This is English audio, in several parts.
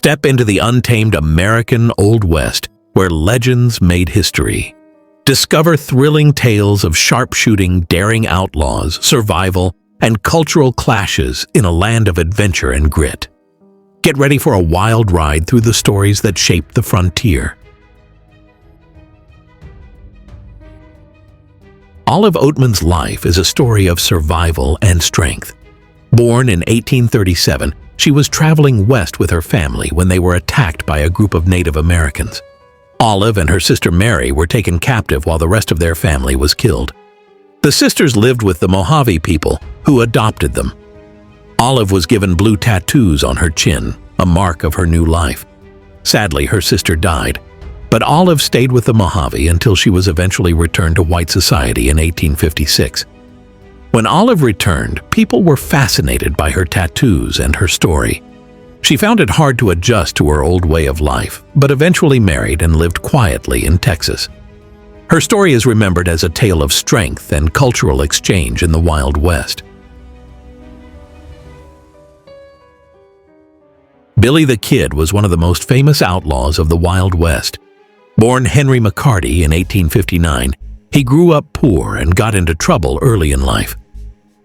Step into the untamed American Old West, where legends made history. Discover thrilling tales of sharpshooting, daring outlaws, survival, and cultural clashes in a land of adventure and grit. Get ready for a wild ride through the stories that shaped the frontier. Olive Oatman's life is a story of survival and strength. Born in 1837, she was traveling west with her family when they were attacked by a group of Native Americans. Olive and her sister Mary were taken captive while the rest of their family was killed. The sisters lived with the Mojave people, who adopted them. Olive was given blue tattoos on her chin, a mark of her new life. Sadly, her sister died, but Olive stayed with the Mojave until she was eventually returned to white society in 1856. When Olive returned, people were fascinated by her tattoos and her story. She found it hard to adjust to her old way of life, but eventually married and lived quietly in Texas. Her story is remembered as a tale of strength and cultural exchange in the Wild West. Billy the Kid was one of the most famous outlaws of the Wild West. Born Henry McCarty in 1859, he grew up poor and got into trouble early in life.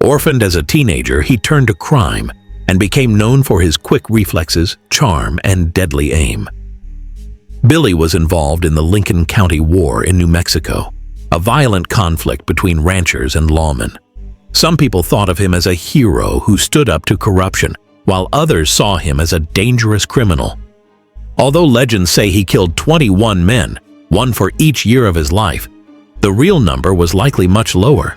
Orphaned as a teenager, he turned to crime and became known for his quick reflexes, charm, and deadly aim. Billy was involved in the Lincoln County War in New Mexico, a violent conflict between ranchers and lawmen. Some people thought of him as a hero who stood up to corruption, while others saw him as a dangerous criminal. Although legends say he killed 21 men, one for each year of his life, the real number was likely much lower.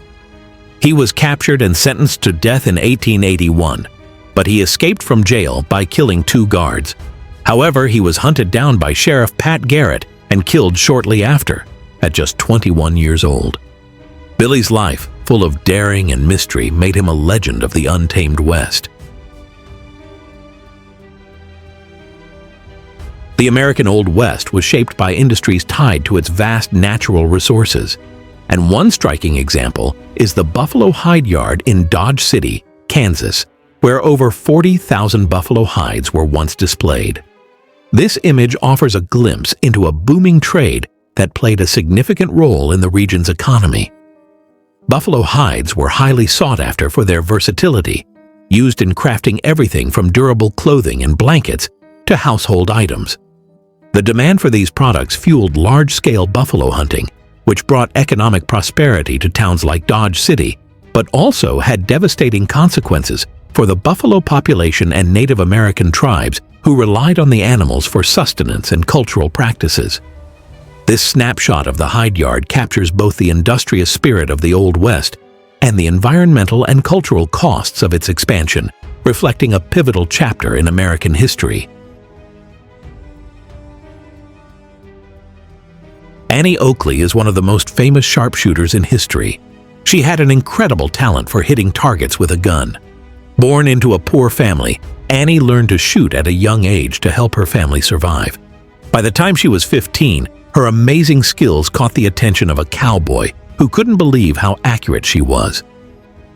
He was captured and sentenced to death in 1881, but he escaped from jail by killing 2 guards. However, he was hunted down by Sheriff Pat Garrett and killed shortly after, at just 21 years old. Billy's life, full of daring and mystery, made him a legend of the untamed West. The American Old West was shaped by industries tied to its vast natural resources, and one striking example is the Buffalo Hide Yard in Dodge City, Kansas, where over 40,000 buffalo hides were once displayed. This image offers a glimpse into a booming trade that played a significant role in the region's economy. Buffalo hides were highly sought after for their versatility, used in crafting everything from durable clothing and blankets to household items. The demand for these products fueled large-scale buffalo hunting, which brought economic prosperity to towns like Dodge City, but also had devastating consequences for the buffalo population and Native American tribes who relied on the animals for sustenance and cultural practices. This snapshot of the hide yard captures both the industrious spirit of the Old West and the environmental and cultural costs of its expansion, reflecting a pivotal chapter in American history. Annie Oakley is one of the most famous sharpshooters in history. She had an incredible talent for hitting targets with a gun. Born into a poor family, Annie learned to shoot at a young age to help her family survive. By the time she was 15, her amazing skills caught the attention of a cowboy who couldn't believe how accurate she was.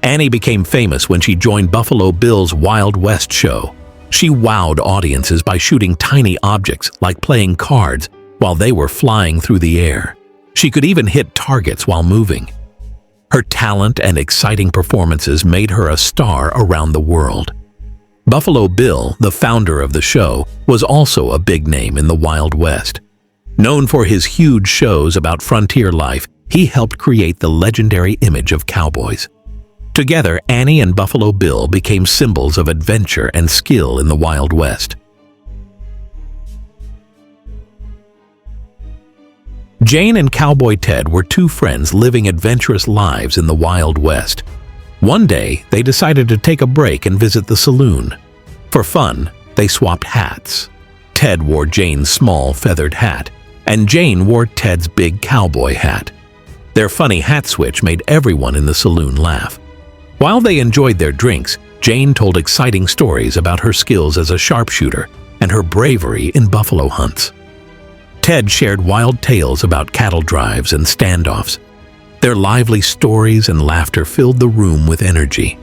Annie became famous when she joined Buffalo Bill's Wild West show. She wowed audiences by shooting tiny objects like playing cards while they were flying through the air. She could even hit targets while moving. Her talent and exciting performances made her a star around the world. Buffalo Bill, the founder of the show, was also a big name in the Wild West. Known for his huge shows about frontier life, he helped create the legendary image of cowboys. Together, Annie and Buffalo Bill became symbols of adventure and skill in the Wild West. Jane and Cowboy Ted were 2 friends living adventurous lives in the Wild West. One day, they decided to take a break and visit the saloon. For fun, they swapped hats. Ted wore Jane's small feathered hat, and Jane wore Ted's big cowboy hat. Their funny hat switch made everyone in the saloon laugh. While they enjoyed their drinks, Jane told exciting stories about her skills as a sharpshooter and her bravery in buffalo hunts. Ted shared wild tales about cattle drives and standoffs. Their lively stories and laughter filled the room with energy.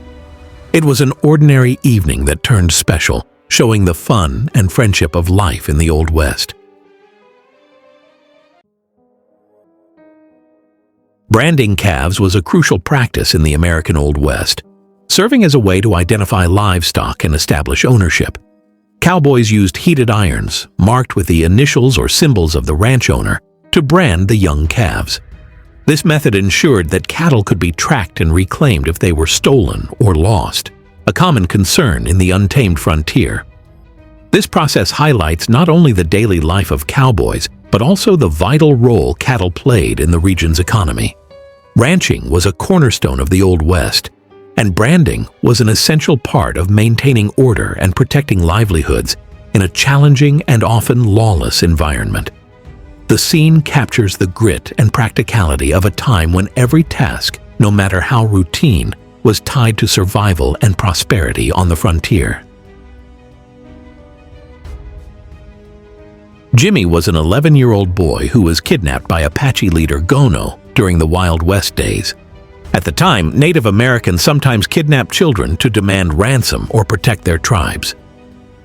It was an ordinary evening that turned special showing the fun and friendship of life in the Old West. Branding calves was a crucial practice in the American Old West, serving as a way to identify livestock and establish ownership. Cowboys used heated irons, marked with the initials or symbols of the ranch owner, to brand the young calves. This method ensured that cattle could be tracked and reclaimed if they were stolen or lost, a common concern in the untamed frontier. This process highlights not only the daily life of cowboys, but also the vital role cattle played in the region's economy. Ranching was a cornerstone of the Old West, and branding was an essential part of maintaining order and protecting livelihoods in a challenging and often lawless environment. The scene captures the grit and practicality of a time when every task, no matter how routine, was tied to survival and prosperity on the frontier. Jimmy was an 11-year-old boy who was kidnapped by Apache leader Gono during the Wild West days. At the time, Native Americans sometimes kidnapped children to demand ransom or protect their tribes.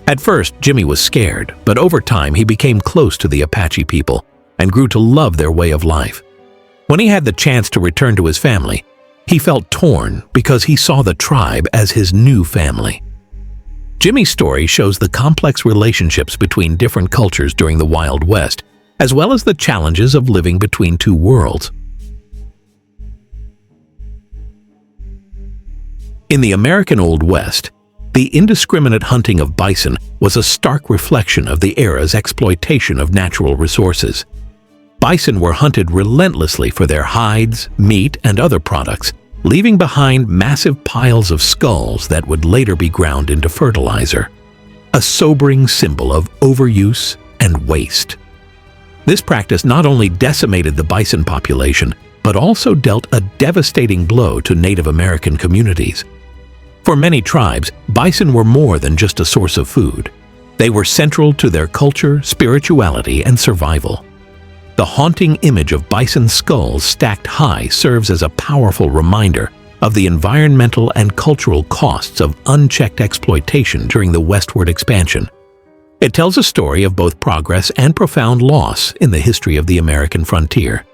At first, Jimmy was scared, but over time he became close to the Apache people and grew to love their way of life. When he had the chance to return to his family, he felt torn because he saw the tribe as his new family. Jimmy's story shows the complex relationships between different cultures during the Wild West, as well as the challenges of living between two worlds. In the American Old West, the indiscriminate hunting of bison was a stark reflection of the era's exploitation of natural resources. Bison were hunted relentlessly for their hides, meat, and other products, leaving behind massive piles of skulls that would later be ground into fertilizer, a sobering symbol of overuse and waste. This practice not only decimated the bison population, but also dealt a devastating blow to Native American communities. For many tribes, bison were more than just a source of food. They were central to their culture, spirituality, and survival. The haunting image of bison skulls stacked high serves as a powerful reminder of the environmental and cultural costs of unchecked exploitation during the westward expansion. It tells a story of both progress and profound loss in the history of the American frontier.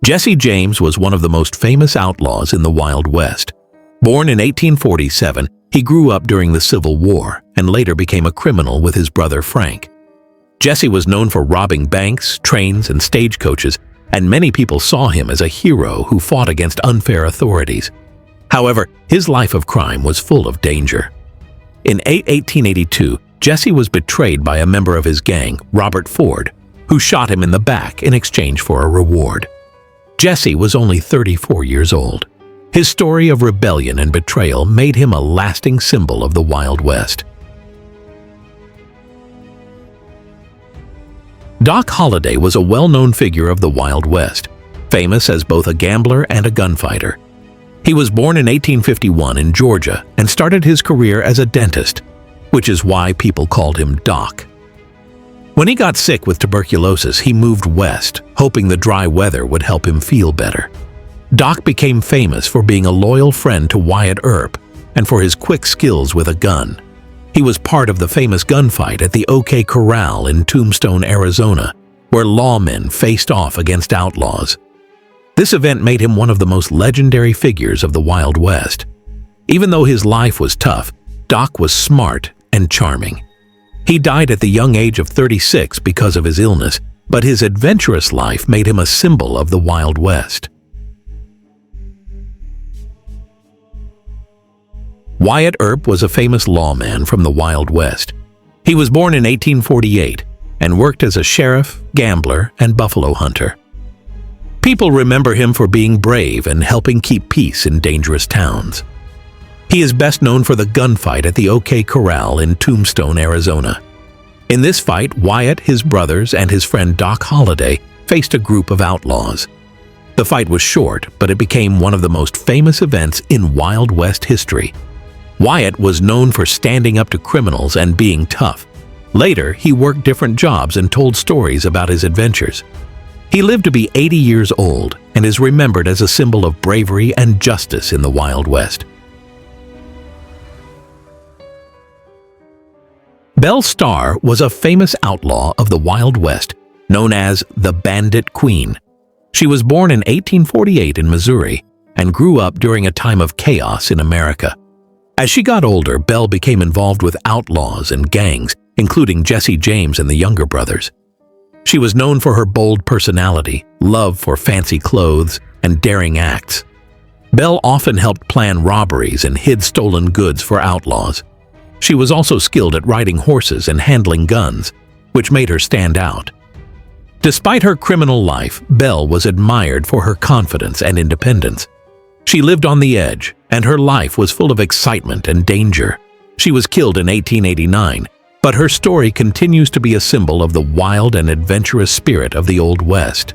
Jesse James was one of the most famous outlaws in the Wild West. Born in 1847, he grew up during the Civil War and later became a criminal with his brother Frank. Jesse was known for robbing banks, trains, and stagecoaches, and many people saw him as a hero who fought against unfair authorities. However, his life of crime was full of danger. In 1882, Jesse was betrayed by a member of his gang, Robert Ford, who shot him in the back in exchange for a reward. Jesse was only 34 years old. His story of rebellion and betrayal made him a lasting symbol of the Wild West. Doc Holliday was a well-known figure of the Wild West, famous as both a gambler and a gunfighter. He was born in 1851 in Georgia and started his career as a dentist, which is why people called him Doc. When he got sick with tuberculosis, he moved west, hoping the dry weather would help him feel better. Doc became famous for being a loyal friend to Wyatt Earp and for his quick skills with a gun. He was part of the famous gunfight at the Corral in Tombstone, Arizona, where lawmen faced off against outlaws. This event made him one of the most legendary figures of the Wild West. Even though his life was tough, Doc was smart and charming. He died at the young age of 36 because of his illness, but his adventurous life made him a symbol of the Wild West. Wyatt Earp was a famous lawman from the Wild West. He was born in 1848 and worked as a sheriff, gambler, and buffalo hunter. People remember him for being brave and helping keep peace in dangerous towns. He is best known for the gunfight at the Corral in Tombstone, Arizona. In this fight, Wyatt, his brothers, and his friend Doc Holliday faced a group of outlaws. The fight was short, but it became one of the most famous events in Wild West history. Wyatt was known for standing up to criminals and being tough. Later, he worked different jobs and told stories about his adventures. He lived to be 80 years old and is remembered as a symbol of bravery and justice in the Wild West. Belle Starr was a famous outlaw of the Wild West, known as the Bandit Queen. She was born in 1848 in Missouri and grew up during a time of chaos in America. As she got older, Belle became involved with outlaws and gangs, including Jesse James and the Younger Brothers. She was known for her bold personality, love for fancy clothes, and daring acts. Belle often helped plan robberies and hid stolen goods for outlaws. She was also skilled at riding horses and handling guns, which made her stand out. Despite her criminal life, Belle was admired for her confidence and independence. She lived on the edge, and her life was full of excitement and danger. She was killed in 1889, but her story continues to be a symbol of the wild and adventurous spirit of the Old West.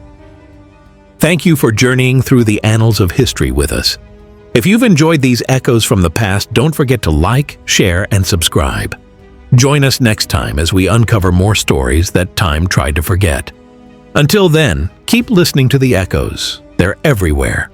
Thank you for journeying through the annals of history with us. If you've enjoyed these echoes from the past, don't forget to like, share, and subscribe. Join us next time as we uncover more stories that time tried to forget. Until then, keep listening to the echoes. They're everywhere.